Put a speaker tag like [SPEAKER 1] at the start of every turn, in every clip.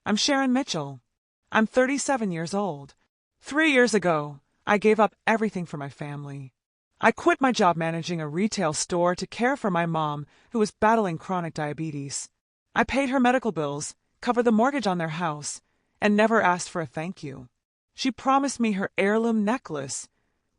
[SPEAKER 1] I'm Sharon Mitchell. I'm 37 years old. 3 years ago, I gave up everything for my family. I quit my job managing a retail store to care for my mom, who was battling chronic diabetes. I paid her medical bills, covered the mortgage on their house, and never asked for a thank you. She promised me her heirloom necklace,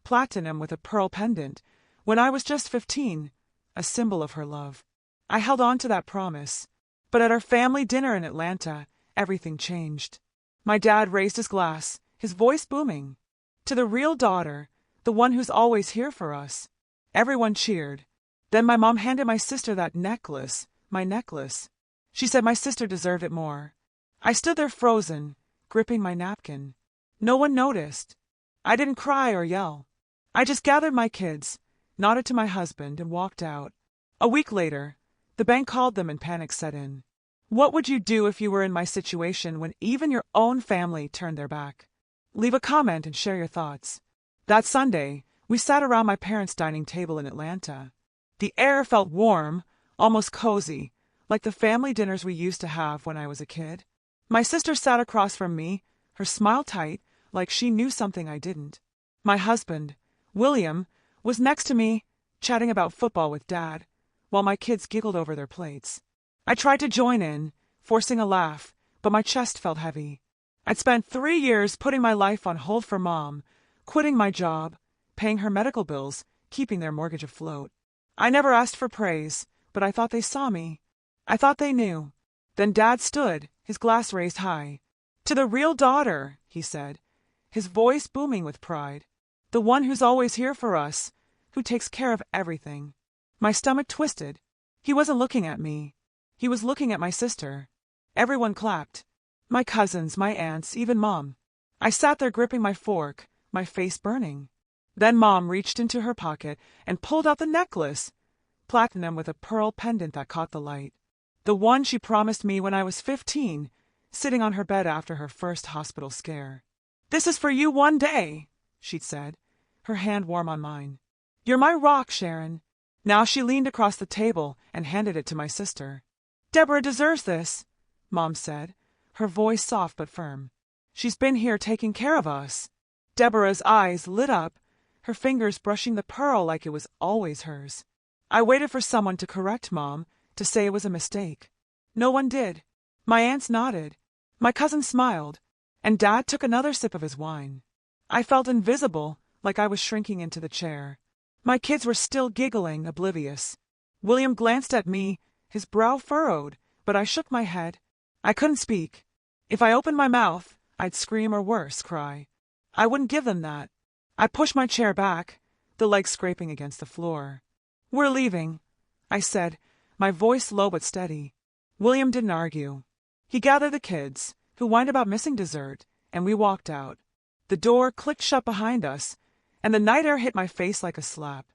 [SPEAKER 1] platinum with a pearl pendant, when I was just 15, a symbol of her love. I held on to that promise, but at our family dinner in Atlanta, everything changed. My dad raised his glass, his voice booming. To the real daughter, the one who's always here for us. Everyone cheered. Then my mom handed my sister that necklace, my necklace. She said my sister deserved it more. I stood there frozen, gripping my napkin. No one noticed. I didn't cry or yell. I just gathered my kids, nodded to my husband, and walked out. A week later, the bank called them and panic set in. What would you do if you were in my situation when even your own family turned their back? Leave a comment and share your thoughts. That Sunday, we sat around my parents' dining table in Atlanta. The air felt warm, almost cozy, like the family dinners we used to have when I was a kid. My sister sat across from me, her smile tight, like she knew something I didn't. My husband, William, was next to me, chatting about football with Dad, while my kids giggled over their plates. I tried to join in, forcing a laugh, but my chest felt heavy. I'd spent 3 years putting my life on hold for Mom, quitting my job, paying her medical bills, keeping their mortgage afloat. I never asked for praise, but I thought they saw me. I thought they knew. Then Dad stood, his glass raised high. To the real daughter, he said, his voice booming with pride. The one who's always here for us, who takes care of everything. My stomach twisted. He wasn't looking at me. He was looking at my sister. Everyone clapped. My cousins, my aunts, even Mom. I sat there gripping my fork, my face burning. Then Mom reached into her pocket and pulled out the necklace, platinum with a pearl pendant that caught the light. The one she promised me when I was 15, sitting on her bed after her first hospital scare. "This is for you one day," she'd said, her hand warm on mine. "You're my rock, Sharon." Now she leaned across the table and handed it to my sister. "Deborah deserves this," Mom said, her voice soft but firm. "She's been here taking care of us." Deborah's eyes lit up, her fingers brushing the pearl like it was always hers. I waited for someone to correct Mom, to say it was a mistake. No one did. My aunts nodded. My cousin smiled, and Dad took another sip of his wine. I felt invisible, like I was shrinking into the chair. My kids were still giggling, oblivious. William glanced at me, his brow furrowed, but I shook my head. I couldn't speak. If I opened my mouth, I'd scream or worse, cry. I wouldn't give them that. I pushed my chair back, the legs scraping against the floor. "We're leaving," I said, my voice low but steady. William didn't argue. He gathered the kids, who whined about missing dessert, and we walked out. The door clicked shut behind us, and the night air hit my face like a slap.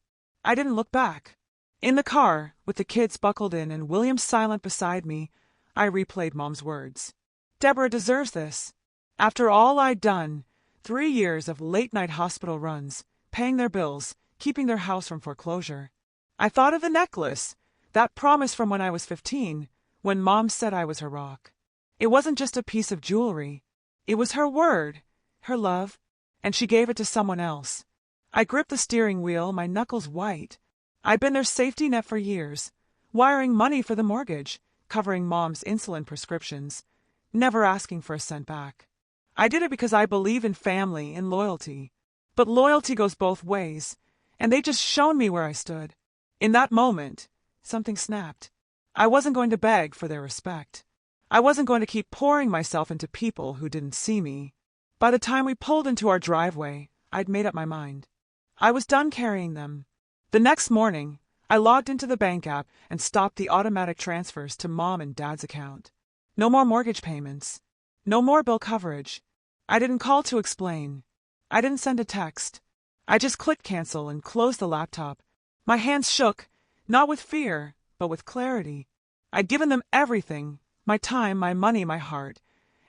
[SPEAKER 1] I didn't look back. In the car, with the kids buckled in and William silent beside me, I replayed Mom's words. Deborah deserves this. After all I'd done, 3 years of late-night hospital runs, paying their bills, keeping their house from foreclosure. I thought of the necklace, that promise from when I was 15, when Mom said I was her rock. It wasn't just a piece of jewelry. It was her word, her love, and she gave it to someone else. I gripped the steering wheel, my knuckles white. I'd been their safety net for years, wiring money for the mortgage, covering Mom's insulin prescriptions, never asking for a cent back. I did it because I believe in family and loyalty. But loyalty goes both ways, and they just shown me where I stood. In that moment, something snapped. I wasn't going to beg for their respect. I wasn't going to keep pouring myself into people who didn't see me. By the time we pulled into our driveway, I'd made up my mind. I was done carrying them. The next morning, I logged into the bank app and stopped the automatic transfers to Mom and Dad's account. No more mortgage payments. No more bill coverage. I didn't call to explain. I didn't send a text. I just clicked cancel and closed the laptop. My hands shook, not with fear, but with clarity. I'd given them everything, my time, my money, my heart,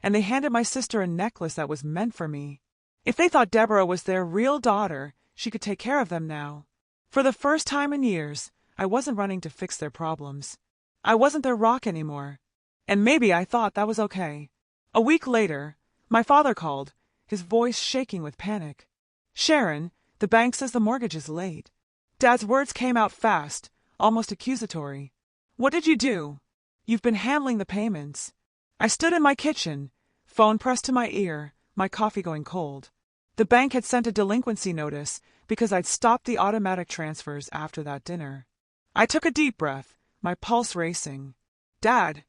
[SPEAKER 1] and they handed my sister a necklace that was meant for me. If they thought Deborah was their real daughter, she could take care of them now. For the first time in years, I wasn't running to fix their problems. I wasn't their rock anymore. And maybe I thought that was okay. A week later, my father called, his voice shaking with panic. "Sharon, the bank says the mortgage is late." Dad's words came out fast, almost accusatory. "What did you do? You've been handling the payments." I stood in my kitchen, phone pressed to my ear, my coffee going cold. The bank had sent a delinquency notice because I'd stopped the automatic transfers after that dinner. I took a deep breath, my pulse racing. "Dad,"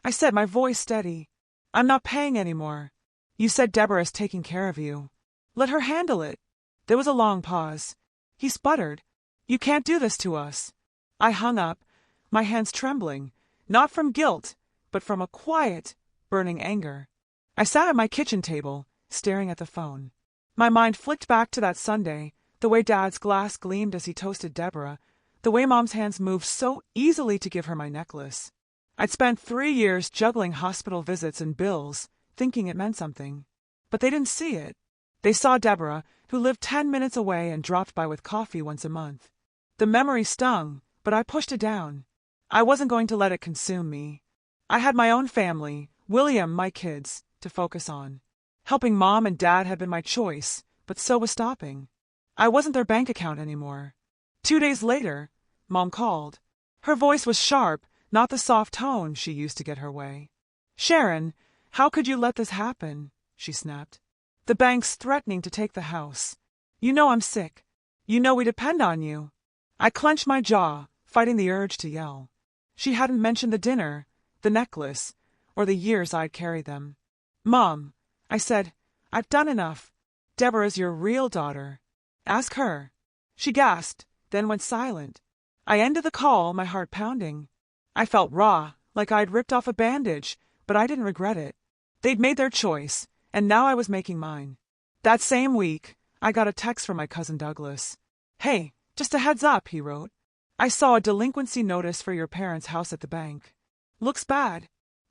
[SPEAKER 1] I said, my voice steady, "I'm not paying anymore. You said Deborah's taking care of you. Let her handle it." There was a long pause. He sputtered, "You can't do this to us." I hung up, my hands trembling, not from guilt, but from a quiet, burning anger. I sat at my kitchen table, staring at the phone. My mind flicked back to that Sunday, the way Dad's glass gleamed as he toasted Deborah, the way Mom's hands moved so easily to give her my necklace. I'd spent 3 years juggling hospital visits and bills, thinking it meant something. But they didn't see it. They saw Deborah, who lived 10 minutes away and dropped by with coffee once a month. The memory stung, but I pushed it down. I wasn't going to let it consume me. I had my own family, William, my kids, to focus on. Helping Mom and Dad had been my choice, but so was stopping. I wasn't their bank account anymore. 2 days later, Mom called. Her voice was sharp, not the soft tone she used to get her way. "Sharon, how could you let this happen?" she snapped. "The bank's threatening to take the house. You know I'm sick. You know we depend on you." I clenched my jaw, fighting the urge to yell. She hadn't mentioned the dinner, the necklace, or the years I'd carried them. "Mom," I said, "I've done enough. Deborah's your real daughter. Ask her." She gasped, then went silent. I ended the call, my heart pounding. I felt raw, like I'd ripped off a bandage, but I didn't regret it. They'd made their choice, and now I was making mine. That same week, I got a text from my cousin Douglas. "Hey, just a heads up," he wrote. "I saw a delinquency notice for your parents' house at the bank. Looks bad."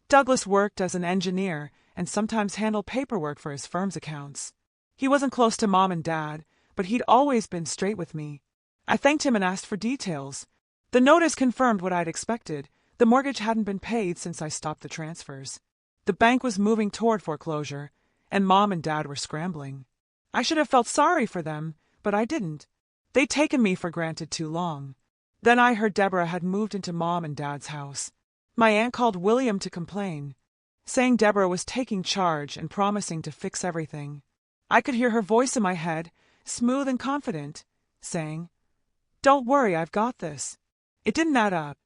[SPEAKER 1] Douglas worked as an engineer and sometimes handled paperwork for his firm's accounts. He wasn't close to Mom and Dad, but he'd always been straight with me. I thanked him and asked for details. The notice confirmed what I'd expected. The mortgage hadn't been paid since I stopped the transfers. The bank was moving toward foreclosure, and Mom and Dad were scrambling. I should have felt sorry for them, but I didn't. They'd taken me for granted too long. Then I heard Deborah had moved into Mom and Dad's house. My aunt called William to complain, saying Deborah was taking charge and promising to fix everything. I could hear her voice in my head, smooth and confident, saying, "Don't worry, I've got this." It didn't add up.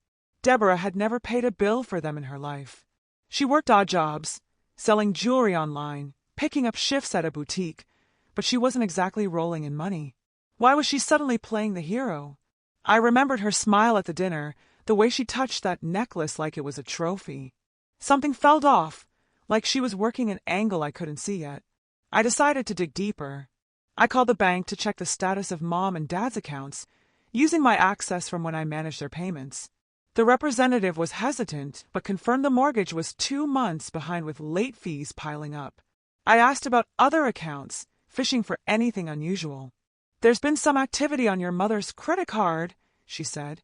[SPEAKER 1] Deborah had never paid a bill for them in her life. She worked odd jobs, selling jewelry online, picking up shifts at a boutique, but she wasn't exactly rolling in money. Why was she suddenly playing the hero? I remembered her smile at the dinner, the way she touched that necklace like it was a trophy. Something felt off, like she was working an angle I couldn't see yet. I decided to dig deeper. I called the bank to check the status of Mom and Dad's accounts, using my access from when I managed their payments. The representative was hesitant, but confirmed the mortgage was 2 months behind with late fees piling up. I asked about other accounts, fishing for anything unusual. "There's been some activity on your mother's credit card," she said,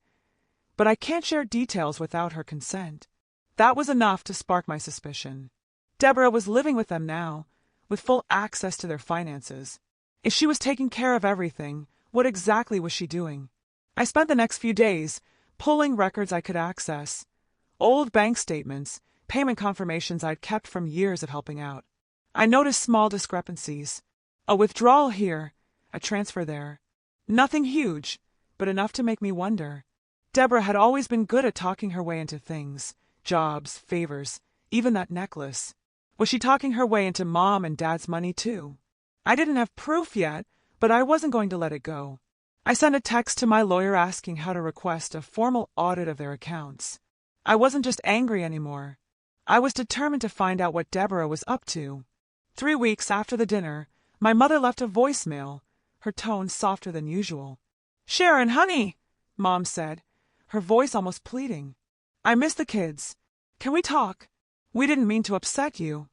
[SPEAKER 1] "but I can't share details without her consent." That was enough to spark my suspicion. Deborah was living with them now, with full access to their finances. If she was taking care of everything, what exactly was she doing? I spent the next few days pulling records I could access, old bank statements, payment confirmations I'd kept from years of helping out. I noticed small discrepancies. A withdrawal here, a transfer there. Nothing huge, but enough to make me wonder. Deborah had always been good at talking her way into things, jobs, favors, even that necklace. Was she talking her way into Mom and Dad's money too? I didn't have proof yet, but I wasn't going to let it go. I sent a text to my lawyer asking how to request a formal audit of their accounts. I wasn't just angry anymore. I was determined to find out what Deborah was up to. 3 weeks after the dinner, my mother left a voicemail, her tone softer than usual. "Sharon, honey," Mom said, her voice almost pleading. "I miss the kids. Can we talk? We didn't mean to upset you."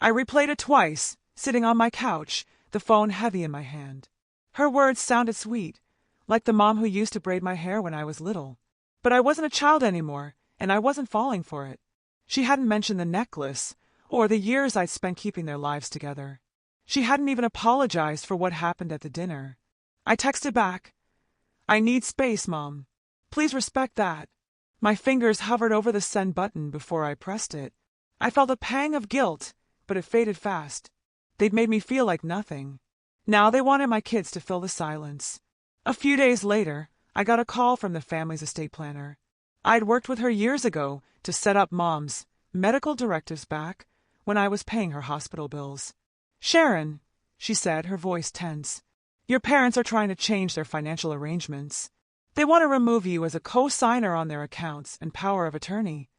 [SPEAKER 1] I replayed it twice, sitting on my couch, the phone heavy in my hand. Her words sounded sweet, like the mom who used to braid my hair when I was little. But I wasn't a child anymore, and I wasn't falling for it. She hadn't mentioned the necklace, or the years I'd spent keeping their lives together. She hadn't even apologized for what happened at the dinner. I texted back, "I need space, Mom. Please respect that." My fingers hovered over the send button before I pressed it. I felt a pang of guilt, but it faded fast. They'd made me feel like nothing. Now they wanted my kids to fill the silence. A few days later, I got a call from the family's estate planner. I'd worked with her years ago to set up Mom's medical directives back when I was paying her hospital bills. "Sharon," she said, her voice tense, "your parents are trying to change their financial arrangements. They want to remove you as a co-signer on their accounts and power of attorney."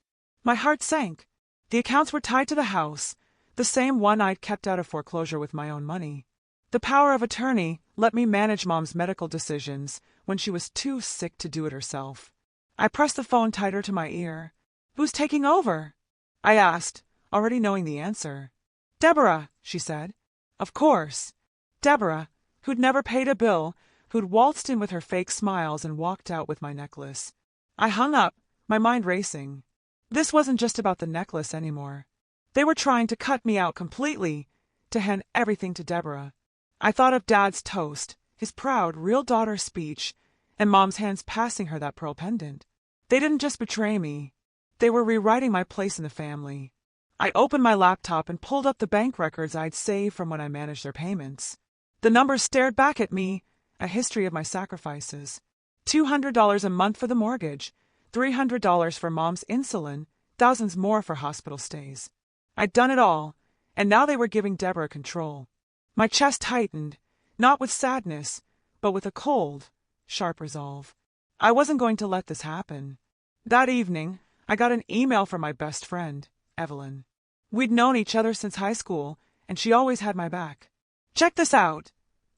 [SPEAKER 1] My heart sank. The accounts were tied to the house, the same one I'd kept out of foreclosure with my own money. The power of attorney let me manage Mom's medical decisions when she was too sick to do it herself. I pressed the phone tighter to my ear. "Who's taking over?" I asked, already knowing the answer. "Deborah," she said. Of course. Deborah, who'd never paid a bill, who'd waltzed in with her fake smiles and walked out with my necklace. I hung up, my mind racing. This wasn't just about the necklace anymore. They were trying to cut me out completely, to hand everything to Deborah. I thought of Dad's toast, his proud, real daughter speech, and Mom's hands passing her that pearl pendant. They didn't just betray me. They were rewriting my place in the family. I opened my laptop and pulled up the bank records I'd saved from when I managed their payments. The numbers stared back at me, a history of my sacrifices. $200 a month for the mortgage, $300 for Mom's insulin, thousands more for hospital stays. I'd done it all, and now they were giving Deborah control. My chest tightened, not with sadness, but with a cold, sharp resolve. I wasn't going to let this happen. That evening, I got an email from my best friend, Evelyn. We'd known each other since high school, and she always had my back. "Check this out,"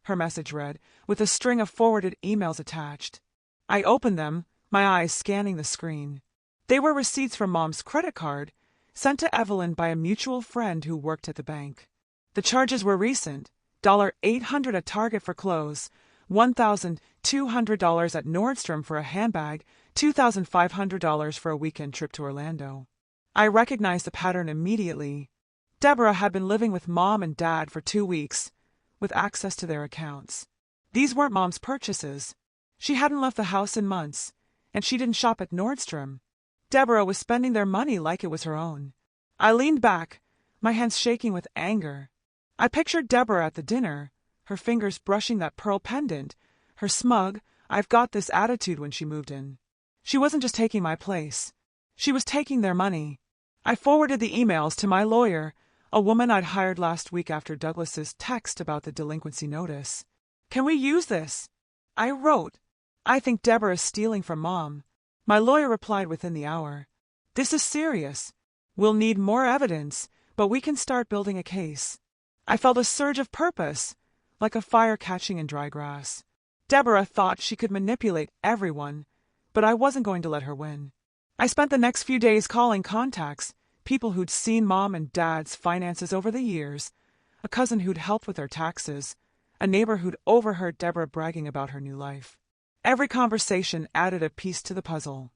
[SPEAKER 1] her message read, with a string of forwarded emails attached. I opened them, my eyes scanning the screen. They were receipts from Mom's credit card, sent to Evelyn by a mutual friend who worked at the bank. The charges were recent: $800 at Target for clothes, $1,200 at Nordstrom for a handbag, $2,500 for a weekend trip to Orlando. I recognized the pattern immediately. Deborah had been living with Mom and Dad for 2 weeks, with access to their accounts. These weren't Mom's purchases. She hadn't left the house in months, and she didn't shop at Nordstrom. Deborah was spending their money like it was her own. I leaned back, my hands shaking with anger. I pictured Deborah at the dinner, her fingers brushing that pearl pendant, her smug, "I've got this" attitude when she moved in. She wasn't just taking my place. She was taking their money. I forwarded the emails to my lawyer, a woman I'd hired last week after Douglas's text about the delinquency notice. "Can we use this?" I wrote. "I think Deborah is stealing from Mom." My lawyer replied within the hour. "This is serious. We'll need more evidence, but we can start building a case." I felt a surge of purpose, like a fire catching in dry grass. Deborah thought she could manipulate everyone, but I wasn't going to let her win. I spent the next few days calling contacts, people who'd seen Mom and Dad's finances over the years, a cousin who'd helped with their taxes, a neighbor who'd overheard Deborah bragging about her new life. Every conversation added a piece to the puzzle.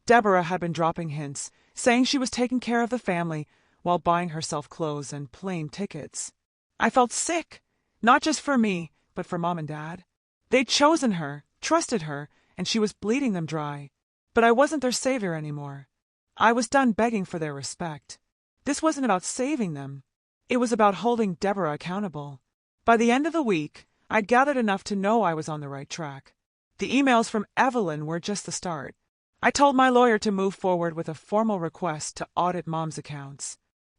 [SPEAKER 1] Deborah had been dropping hints, saying she was taking care of the family while buying herself clothes and plane tickets. I felt sick, not just for me, but for Mom and Dad. They'd chosen her, trusted her, and she was bleeding them dry. But I wasn't their savior anymore. I was done begging for their respect. This wasn't about saving them. It was about holding Deborah accountable. By the end of the week, I'd gathered enough to know I was on the right track. The emails from Evelyn were just the start. I told my lawyer to move forward with a formal request to audit Mom's accounts.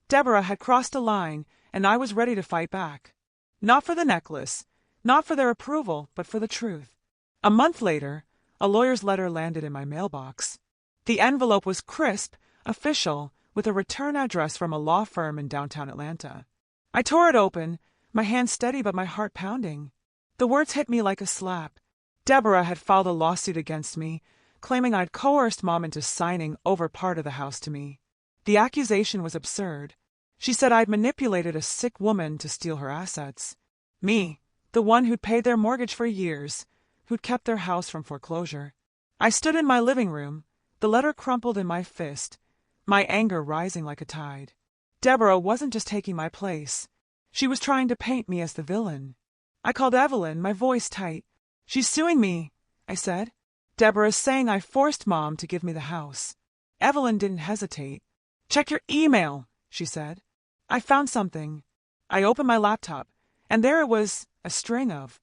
[SPEAKER 1] Deborah had crossed a line, and I was ready to fight back. Not for the necklace, not for their approval, but for the truth. A month later, a lawyer's letter landed in my mailbox. The envelope was crisp, official, with a return address from a law firm in downtown Atlanta. I tore it open, my hands steady but my heart pounding. The words hit me like a slap. Deborah had filed a lawsuit against me, claiming I'd coerced Mom into signing over part of the house to me. The accusation was absurd. She said I'd manipulated a sick woman to steal her assets. Me, the one who'd paid their mortgage for years, who'd kept their house from foreclosure. I stood in my living room, the letter crumpled in my fist, my anger rising like a tide. Deborah wasn't just taking my place. She was trying to paint me as the villain. I called Evelyn, my voice tight. "She's suing me," I said. "Deborah's saying I forced Mom to give me the house." Evelyn didn't hesitate. "Check your email," she said. I found something. I opened my laptop, and there it was, a string of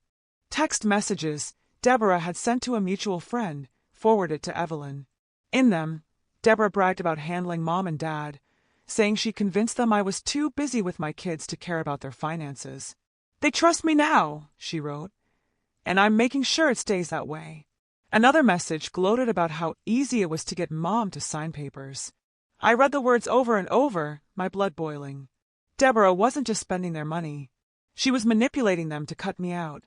[SPEAKER 1] text messages Deborah had sent to a mutual friend, forwarded to Evelyn. In them, Deborah bragged about handling Mom and Dad, saying she convinced them I was too busy with my kids to care about their finances. "They trust me now," she wrote, "and I'm making sure it stays that way." Another message gloated about how easy it was to get Mom to sign papers. I read the words over and over, my blood boiling. Deborah wasn't just spending their money. She was manipulating them to cut me out.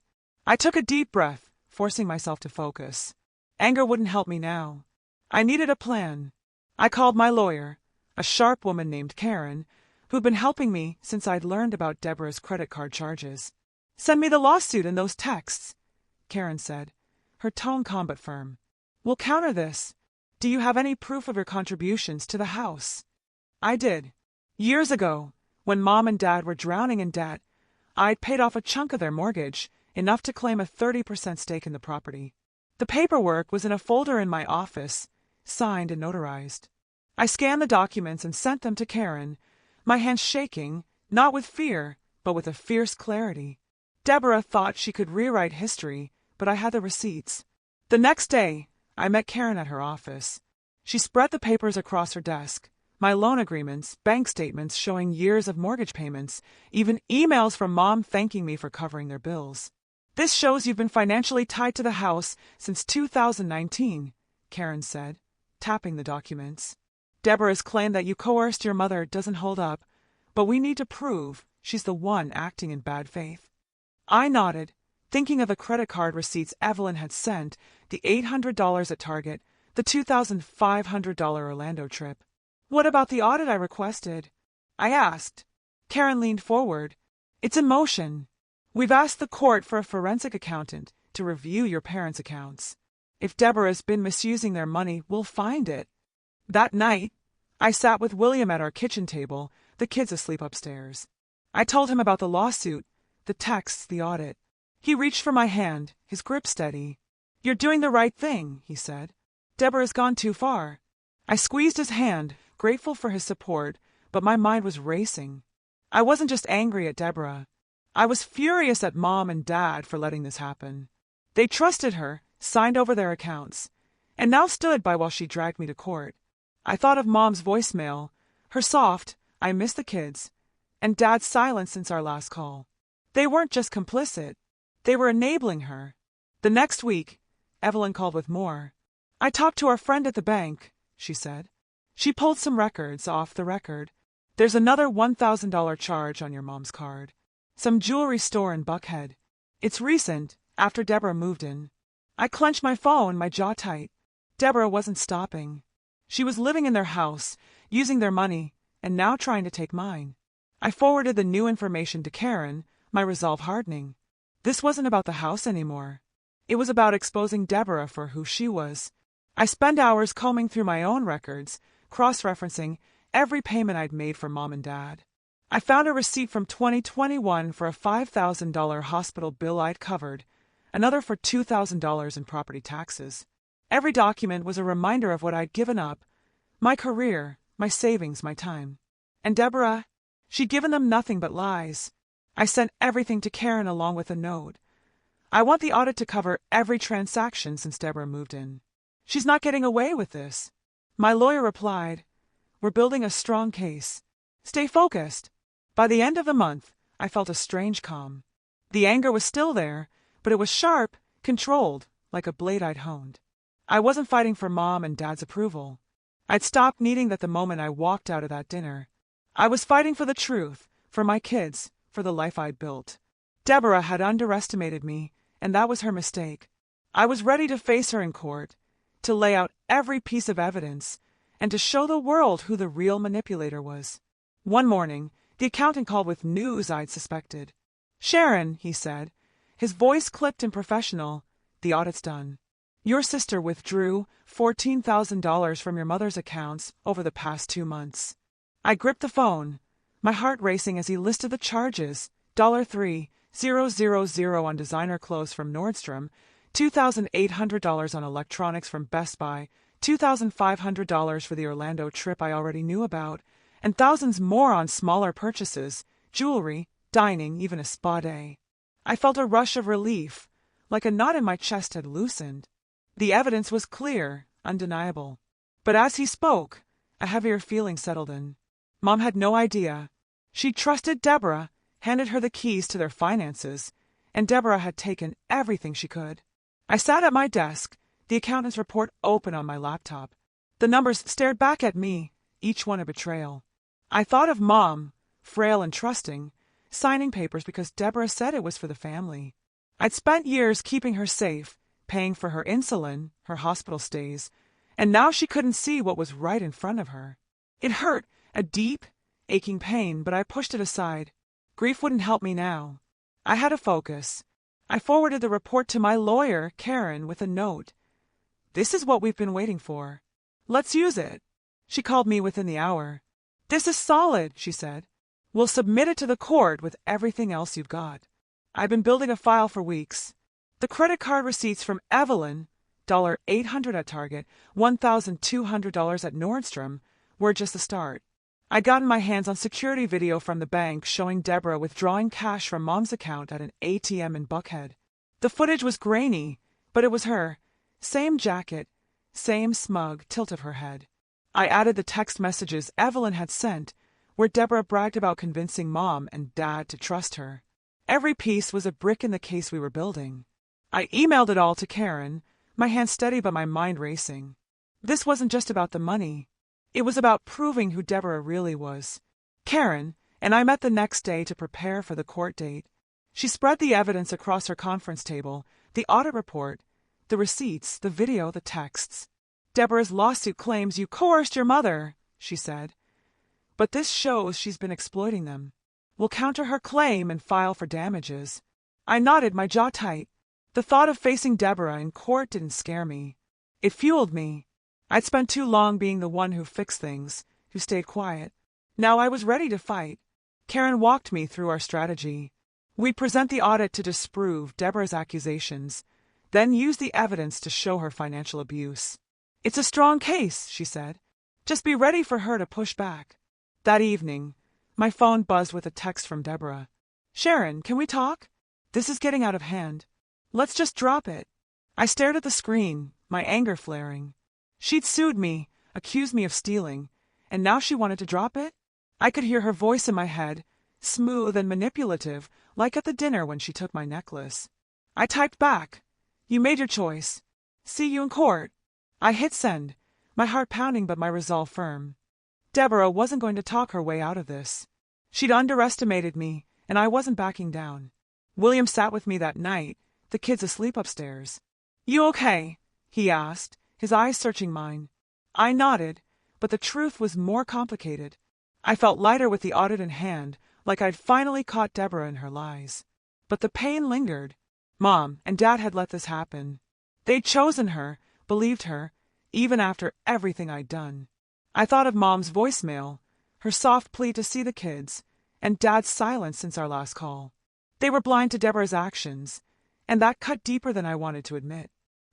[SPEAKER 1] I took a deep breath, forcing myself to focus. Anger wouldn't help me now. I needed a plan. I called my lawyer, a sharp woman named Karen, who'd been helping me since I'd learned about Deborah's credit card charges. "Send me the lawsuit and those texts," Karen said, her tone calm but firm. "We'll counter this. Do you have any proof of your contributions to the house?" I did. Years ago, when Mom and Dad were drowning in debt, I'd paid off a chunk of their mortgage, enough to claim a 30% stake in the property. The paperwork was in a folder in my office, signed and notarized. I scanned the documents and sent them to Karen, my hands shaking, not with fear, but with a fierce clarity. Deborah thought she could rewrite history, but I had the receipts. The next day, I met Karen at her office. She spread the papers across her desk. My loan agreements, bank statements showing years of mortgage payments, even emails from Mom thanking me for covering their bills. "This shows you've been financially tied to the house since 2019, Karen said, tapping the documents. "Deborah's claim that you coerced your mother doesn't hold up, but we need to prove she's the one acting in bad faith." I nodded, thinking of the credit card receipts Evelyn had sent, the $800 at Target, the $2,500 Orlando trip. "What about the audit I requested?" I asked. Karen leaned forward. "It's in motion. We've asked the court for a forensic accountant to review your parents' accounts. If Deborah's been misusing their money, we'll find it." That night, I sat with William at our kitchen table, the kids asleep upstairs. I told him about the lawsuit, the texts, the audit. He reached for my hand, his grip steady. "You're doing the right thing," he said. "Deborah's gone too far." I squeezed his hand, grateful for his support, but my mind was racing. I wasn't just angry at Deborah. I was furious at Mom and Dad for letting this happen. They trusted her, signed over their accounts, and now stood by while she dragged me to court. I thought of Mom's voicemail, her soft, "I miss the kids," and Dad's silence since our last call. They weren't just complicit. They were enabling her. The next week, Evelyn called with more. "I talked to our friend at the bank," she said. "She pulled some records off the record. There's another $1,000 charge on your mom's card. Some jewelry store in Buckhead. It's recent, after Deborah moved in." I clenched my phone, my jaw tight. Deborah wasn't stopping. She was living in their house, using their money, and now trying to take mine. I forwarded the new information to Karen, my resolve hardening. This wasn't about the house anymore. It was about exposing Deborah for who she was. I spent hours combing through my own records, cross-referencing every payment I'd made for Mom and Dad. I found a receipt from 2021 for a $5,000 hospital bill I'd covered, another for $2,000 in property taxes. Every document was a reminder of what I'd given up, my career, my savings, my time. And Deborah, she'd given them nothing but lies. I sent everything to Karen along with a note. "I want the audit to cover every transaction since Deborah moved in. She's not getting away with this." My lawyer replied, "We're building a strong case. Stay focused." By the end of the month, I felt a strange calm. The anger was still there, but it was sharp, controlled, like a blade I'd honed. I wasn't fighting for Mom and Dad's approval. I'd stopped needing that the moment I walked out of that dinner. I was fighting for the truth, for my kids, for the life I'd built. Deborah had underestimated me, and that was her mistake. I was ready to face her in court, to lay out every piece of evidence, and to show the world who the real manipulator was. One morning, the accountant called with news I'd suspected. "Sharon," he said, his voice clipped and professional, "the audit's done. Your sister withdrew $14,000 from your mother's accounts over the past 2 months." I gripped the phone, my heart racing as he listed the charges: $3,000 on designer clothes from Nordstrom, $2,800 on electronics from Best Buy, $2,500 for the Orlando trip I already knew about, and thousands more on smaller purchases, jewelry, dining, even a spa day. I felt a rush of relief, like a knot in my chest had loosened. The evidence was clear, undeniable. But as he spoke, a heavier feeling settled in. Mom had no idea. She trusted Deborah, handed her the keys to their finances, and Deborah had taken everything she could. I sat at my desk, the accountant's report open on my laptop. The numbers stared back at me, each one a betrayal. I thought of Mom, frail and trusting, signing papers because Deborah said it was for the family. I'd spent years keeping her safe, paying for her insulin, her hospital stays, and now she couldn't see what was right in front of her. It hurt, a deep, aching pain, but I pushed it aside. Grief wouldn't help me now. I had to focus. I forwarded the report to my lawyer, Karen, with a note. "This is what we've been waiting for. Let's use it." She called me within the hour. "This is solid," she said. "We'll submit it to the court with everything else you've got." I've been building a file for weeks. The credit card receipts from Evelyn, $800 at Target, $1,200 at Nordstrom, were just the start. I'd gotten my hands on security video from the bank showing Deborah withdrawing cash from Mom's account at an ATM in Buckhead. The footage was grainy, but it was her. Same jacket, same smug tilt of her head. I added the text messages Evelyn had sent, where Deborah bragged about convincing Mom and Dad to trust her. Every piece was a brick in the case we were building. I emailed it all to Karen, my hands steady but my mind racing. This wasn't just about the money. It was about proving who Deborah really was. Karen and I met the next day to prepare for the court date. She spread the evidence across her conference table, the audit report, the receipts, the video, the texts. "Deborah's lawsuit claims you coerced your mother," she said. "But this shows she's been exploiting them. We'll counter her claim and file for damages." I nodded, my jaw tight. The thought of facing Deborah in court didn't scare me. It fueled me. I'd spent too long being the one who fixed things, who stayed quiet. Now I was ready to fight. Karen walked me through our strategy. We'd present the audit to disprove Deborah's accusations, then use the evidence to show her financial abuse. "It's a strong case," she said. "Just be ready for her to push back." That evening, my phone buzzed with a text from Deborah. "Sharon, can we talk? This is getting out of hand. Let's just drop it." I stared at the screen, my anger flaring. She'd sued me, accused me of stealing, and now she wanted to drop it? I could hear her voice in my head, smooth and manipulative, like at the dinner when she took my necklace. I typed back, "You made your choice. See you in court." I hit send, my heart pounding but my resolve firm. Deborah wasn't going to talk her way out of this. She'd underestimated me, and I wasn't backing down. William sat with me that night, the kids asleep upstairs. "You okay?" he asked, his eyes searching mine. I nodded, but the truth was more complicated. I felt lighter with the audit in hand, like I'd finally caught Deborah in her lies. But the pain lingered. Mom and Dad had let this happen. They'd chosen her, believed her, even after everything I'd done. I thought of Mom's voicemail, her soft plea to see the kids, and Dad's silence since our last call. They were blind to Deborah's actions, and that cut deeper than I wanted to admit.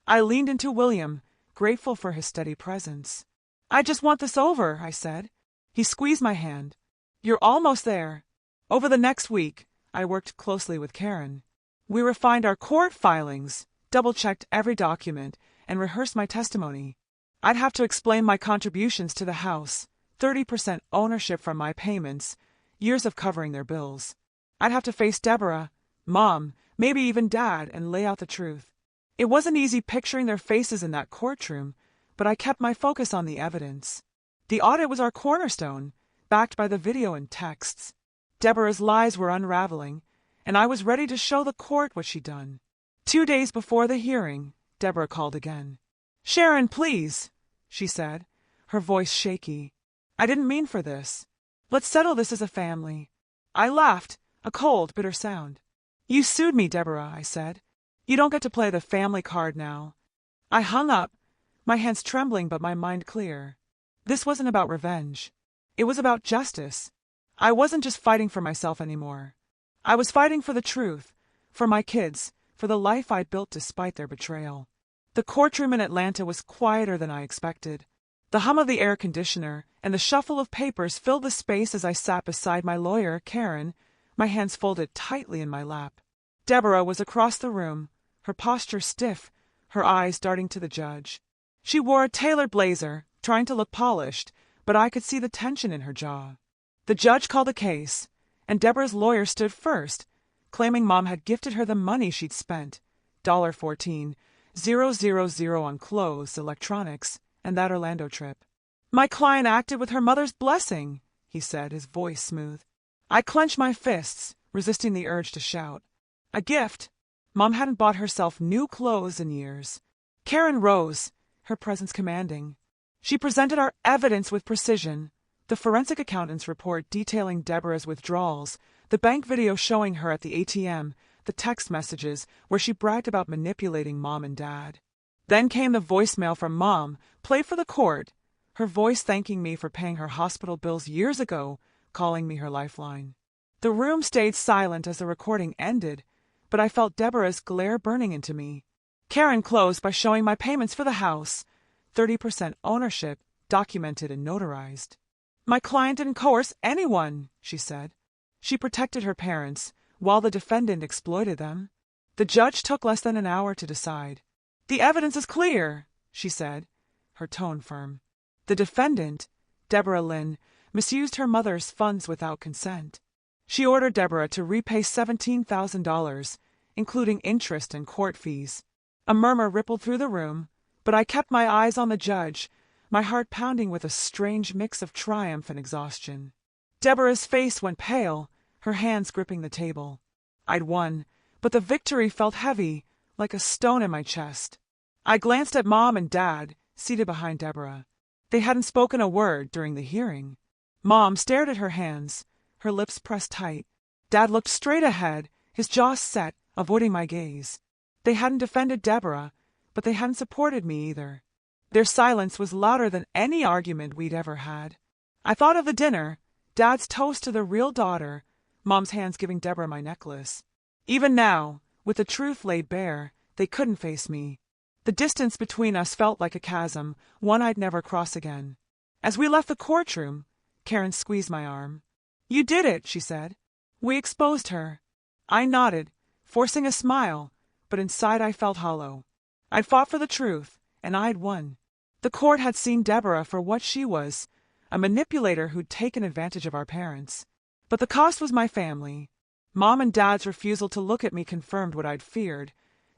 [SPEAKER 1] I leaned into William, grateful for his steady presence. "I just want this over," I said. He squeezed my hand. "You're almost there." Over the next week, I worked closely with Karen. We refined our court filings, double-checked every document, and rehearsed my testimony. I'd have to explain my contributions to the house, 30% ownership from my payments, years of covering their bills. I'd have to face Deborah, Mom, maybe even Dad, and lay out the truth. It wasn't easy picturing their faces in that courtroom, but I kept my focus on the evidence. The audit was our cornerstone, backed by the video and texts. Deborah's lies were unraveling, and I was ready to show the court what she'd done. 2 days before the hearing, Deborah called again. "Sharon, please," she said, her voice shaky. "I didn't mean for this. Let's settle this as a family." I laughed, a cold, bitter sound. "You sued me, Deborah," I said. "You don't get to play the family card now." I hung up, my hands trembling but my mind clear. This wasn't about revenge. It was about justice. I wasn't just fighting for myself anymore. I was fighting for the truth, for my kids, for the life I'd built despite their betrayal. The courtroom in Atlanta was quieter than I expected. The hum of the air conditioner and the shuffle of papers filled the space as I sat beside my lawyer, Karen, my hands folded tightly in my lap. Deborah was across the room, her posture stiff, her eyes darting to the judge. She wore a tailored blazer, trying to look polished, but I could see the tension in her jaw. The judge called a case, and Deborah's lawyer stood first, claiming Mom had gifted her the money she'd spent, $14,000 on clothes, electronics, and that Orlando trip. My client acted with her mother's blessing, he said, his voice smooth. I clenched my fists, resisting the urge to shout. A gift? Mom hadn't bought herself new clothes in years. Karen rose, her presence commanding. She presented our evidence with precision. The forensic accountant's report detailing Deborah's withdrawals, the bank video showing her at the ATM, the text messages where she bragged about manipulating Mom and Dad. Then came the voicemail from Mom, played for the court, her voice thanking me for paying her hospital bills years ago, calling me her lifeline. The room stayed silent as the recording ended, but I felt Deborah's glare burning into me. Karen closed by showing my payments for the house, 30% ownership, documented and notarized. My client didn't coerce anyone, she said. She protected her parents, while the defendant exploited them. The judge took less than an hour to decide. The evidence is clear, she said, her tone firm. The defendant, Deborah Lynn, misused her mother's funds without consent. She ordered Deborah to repay $17,000, including interest and court fees. A murmur rippled through the room, but I kept my eyes on the judge, my heart pounding with a strange mix of triumph and exhaustion. Deborah's face went pale, her hands gripping the table. I'd won, but the victory felt heavy, like a stone in my chest. I glanced at Mom and Dad, seated behind Deborah. They hadn't spoken a word during the hearing. Mom stared at her hands, her lips pressed tight. Dad looked straight ahead, his jaw set, avoiding my gaze. They hadn't defended Deborah, but they hadn't supported me either. Their silence was louder than any argument we'd ever had. I thought of the dinner, Dad's toast to the real daughter, Mom's hands giving Deborah my necklace. Even now, with the truth laid bare, they couldn't face me. The distance between us felt like a chasm, one I'd never cross again. As we left the courtroom, Karen squeezed my arm. You did it, she said. We exposed her. I nodded, forcing a smile, but inside I felt hollow. I'd fought for the truth, and I'd won. The court had seen Deborah for what she was, a manipulator who'd taken advantage of our parents. But the cost was my family. Mom and Dad's refusal to look at me confirmed what I'd feared.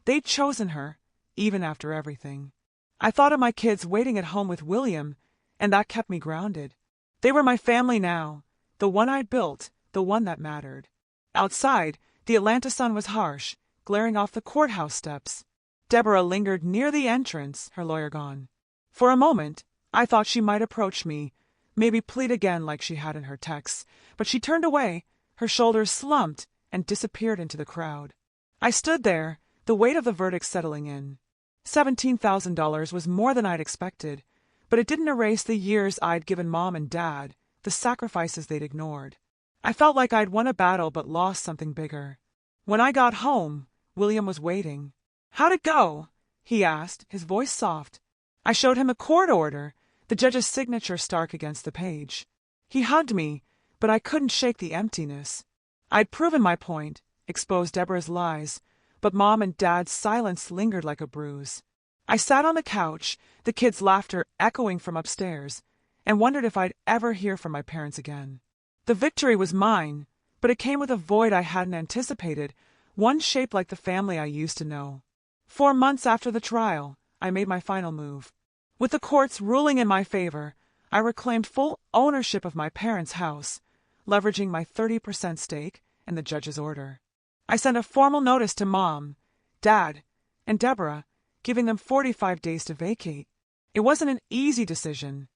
[SPEAKER 1] They'd chosen her, even after everything. I thought of my kids waiting at home with William, and that kept me grounded. They were my family now, the one I'd built, the one that mattered. Outside, the Atlanta sun was harsh, glaring off the courthouse steps. Deborah lingered near the entrance, her lawyer gone. For a moment, I thought she might approach me, maybe plead again like she had in her texts, but she turned away, her shoulders slumped, and disappeared into the crowd. I stood there, the weight of the verdict settling in. $17,000 was more than I'd expected, but it didn't erase the years I'd given Mom and Dad, the sacrifices they'd ignored. I felt like I'd won a battle but lost something bigger. When I got home, William was waiting. How'd it go? He asked, his voice soft. I showed him a court order, the judge's signature stark against the page. He hugged me, but I couldn't shake the emptiness. I'd proven my point, exposed Deborah's lies, but Mom and Dad's silence lingered like a bruise. I sat on the couch, the kids' laughter echoing from upstairs, and wondered if I'd ever hear from my parents again. The victory was mine, but it came with a void I hadn't anticipated, one shaped like the family I used to know. 4 months after the trial, I made my final move. With the courts ruling in my favor, I reclaimed full ownership of my parents' house, leveraging my 30% stake and the judge's order. I sent a formal notice to Mom, Dad, and Deborah, giving them 45 days to vacate. It wasn't an easy decision.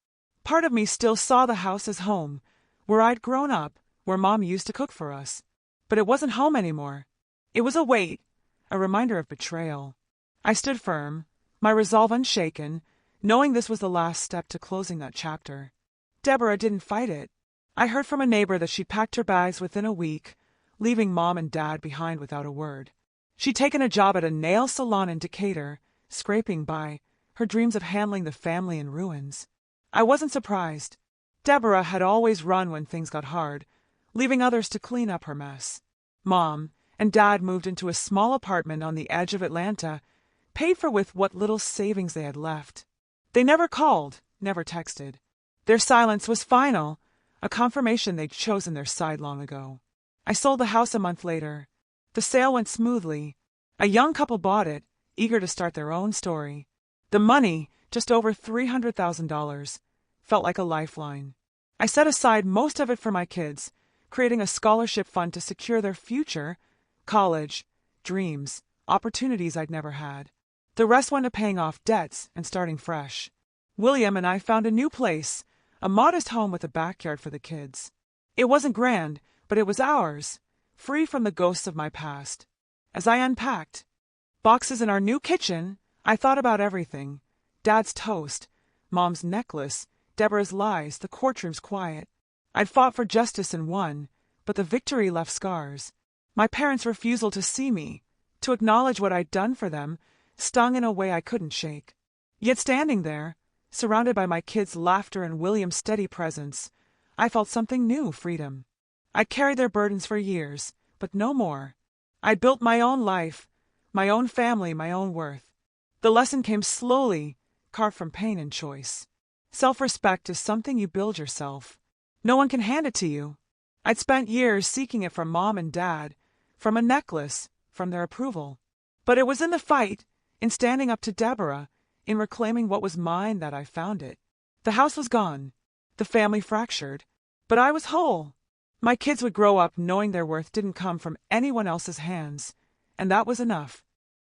[SPEAKER 1] Part of me still saw the house as home, where I'd grown up, where Mom used to cook for us. But it wasn't home anymore. It was a weight, a reminder of betrayal. I stood firm, my resolve unshaken, knowing this was the last step to closing that chapter. Deborah didn't fight it. I heard from a neighbor that she'd packed her bags within a week, leaving Mom and Dad behind without a word. She'd taken a job at a nail salon in Decatur, scraping by, her dreams of handling the family in ruins. I wasn't surprised. Deborah had always run when things got hard, leaving others to clean up her mess. Mom and Dad moved into a small apartment on the edge of Atlanta, paid for with what little savings they had left. They never called, never texted. Their silence was final, a confirmation they'd chosen their side long ago. I sold the house a month later. The sale went smoothly. A young couple bought it, eager to start their own story. The money, just over $300,000, felt like a lifeline. I set aside most of it for my kids, creating a scholarship fund to secure their future, college, dreams, opportunities I'd never had. The rest went to paying off debts and starting fresh. William and I found a new place, a modest home with a backyard for the kids. It wasn't grand, but it was ours, free from the ghosts of my past. As I unpacked boxes in our new kitchen, I thought about everything. Dad's toast, Mom's necklace, Deborah's lies, the courtroom's quiet. I'd fought for justice and won, but the victory left scars. My parents' refusal to see me, to acknowledge what I'd done for them, stung in a way I couldn't shake. Yet standing there, surrounded by my kids' laughter and William's steady presence, I felt something new, freedom. I'd carried their burdens for years, but no more. I'd built my own life, my own family, my own worth. The lesson came slowly, carved from pain and choice. Self-respect is something you build yourself. No one can hand it to you. I'd spent years seeking it from Mom and Dad, from a necklace, from their approval. But it was in the fight, in standing up to Deborah, in reclaiming what was mine that I found it. The house was gone, the family fractured, but I was whole. My kids would grow up knowing their worth didn't come from anyone else's hands, and that was enough.